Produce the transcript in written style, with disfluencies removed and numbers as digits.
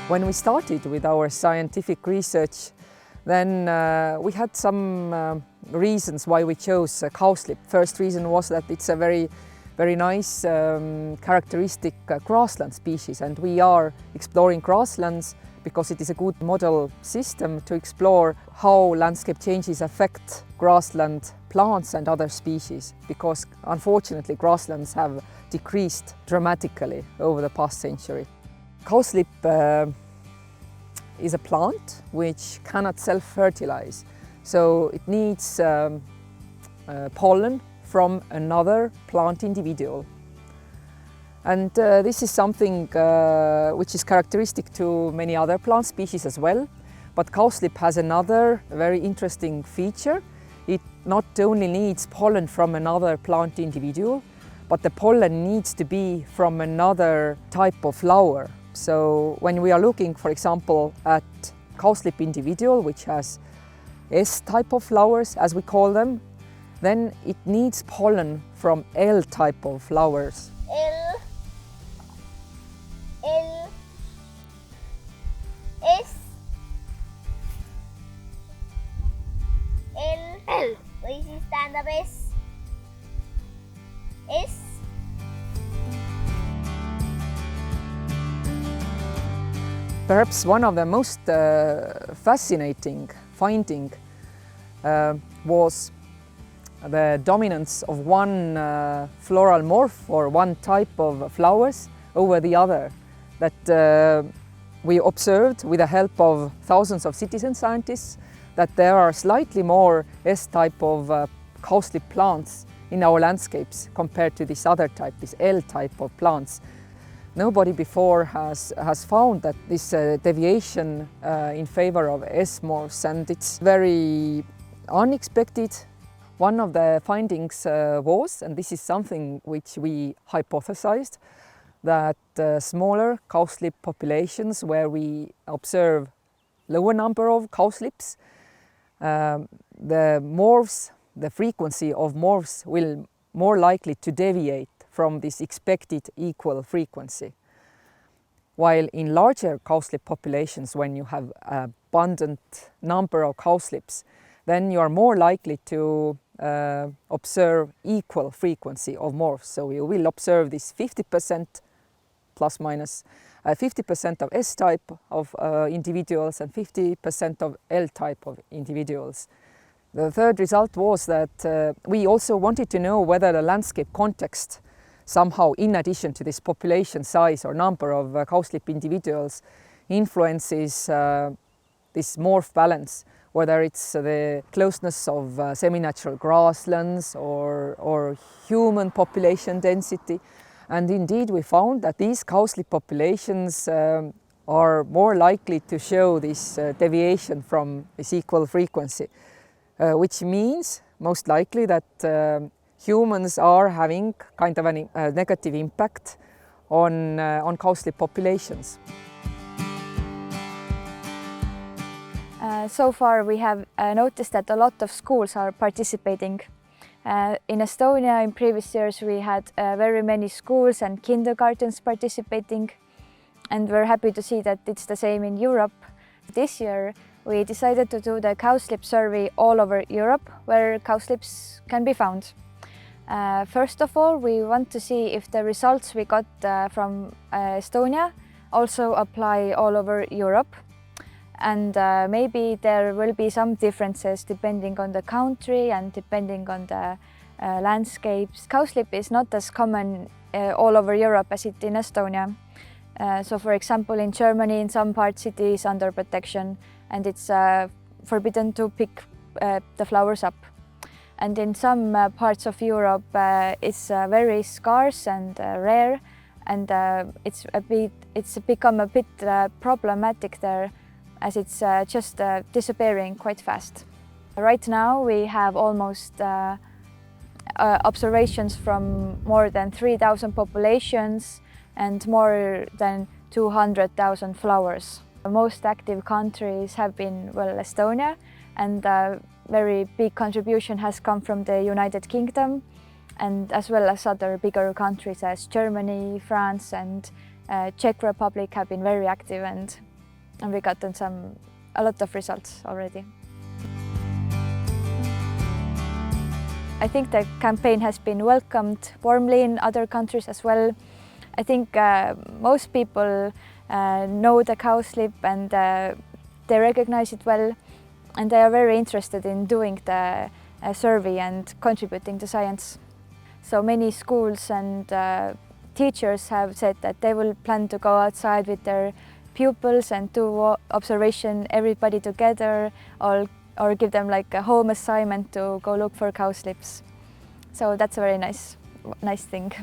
When we started with our scientific research, then we had some reasons why we chose cowslip. First reason was that it's a very nice characteristic grassland species, and we are exploring grasslands because it is a good model system to explore how landscape changes affect grassland plants and other species, because unfortunately grasslands have decreased dramatically over the past century. Cowslip is a plant which cannot self-fertilize, so it needs pollen from another plant individual. And this is something which is characteristic to many other plant species as well. But cowslip has another very interesting feature. It not only needs pollen from another plant individual, but the pollen needs to be from another type of flower. So when we are looking, for example, at cowslip individual, which has S-type of flowers, as we call them, then it needs pollen from L-type of flowers. L, S, L, või siis tähendab S. Perhaps one of the most fascinating finding was the dominance of one floral morph or one type of flowers over the other, that we observed with the help of thousands of citizen scientists that there are slightly more S-type of cowslip plants in our landscapes compared to this other type, this L-type of plants. Nobody before has found that this deviation in favor of S-morphs, and it's very unexpected. One of the findings was, and this is something which we hypothesized, that smaller cowslip populations where we observe lower number of cowslips, the morphs, the frequency of morphs will more likely to deviate from this expected equal frequency. While in larger cowslip populations, when you have abundant number of cowslips, then you are more likely to observe equal frequency of morphs. So you will observe this 50% plus minus 50% of S-type of individuals and 50% of L-type of individuals. The third result was that we also wanted to know whether the landscape context somehow, in addition to this population size or number of cowslip individuals, influences this morph balance, whether it's the closeness of semi-natural grasslands or human population density. And indeed we found that these cowslip populations are more likely to show this deviation from this equal frequency, which means most likely that humans are having kind of a negative impact on cowslip populations. So far we have noticed that a lot of schools are participating. In Estonia in previous years we had very many schools and kindergartens participating, and we're happy to see that it's the same in Europe. This year we decided to do the cowslip survey all over Europe where cowslips can be found. First of all, we want to see if the results we got from Estonia also apply all over Europe. And maybe there will be some differences depending on the country and depending on the landscapes. Cowslip is not as common all over Europe as it in Estonia. So for example, in Germany, in some parts it is under protection and it's forbidden to pick the flowers up. And in some parts of Europe it's very scarce and rare, and it's become a bit problematic there, as it's just disappearing quite fast. Right now we have almost observations from more than 3,000 populations and more than 200,000 flowers. Most active countries have been, well, Estonia, and a very big contribution has come from the United Kingdom, and as well as other bigger countries as Germany, France and Czech Republic have been very active, and we've gotten a lot of results already. I think the campaign has been welcomed warmly in other countries as well. I think most people know the cowslip and they recognize it well, and they are very interested in doing the survey and contributing to science. So many schools and teachers have said that they will plan to go outside with their pupils and do observation, everybody together, or give them like a home assignment to go look for cowslips. So that's a very nice thing.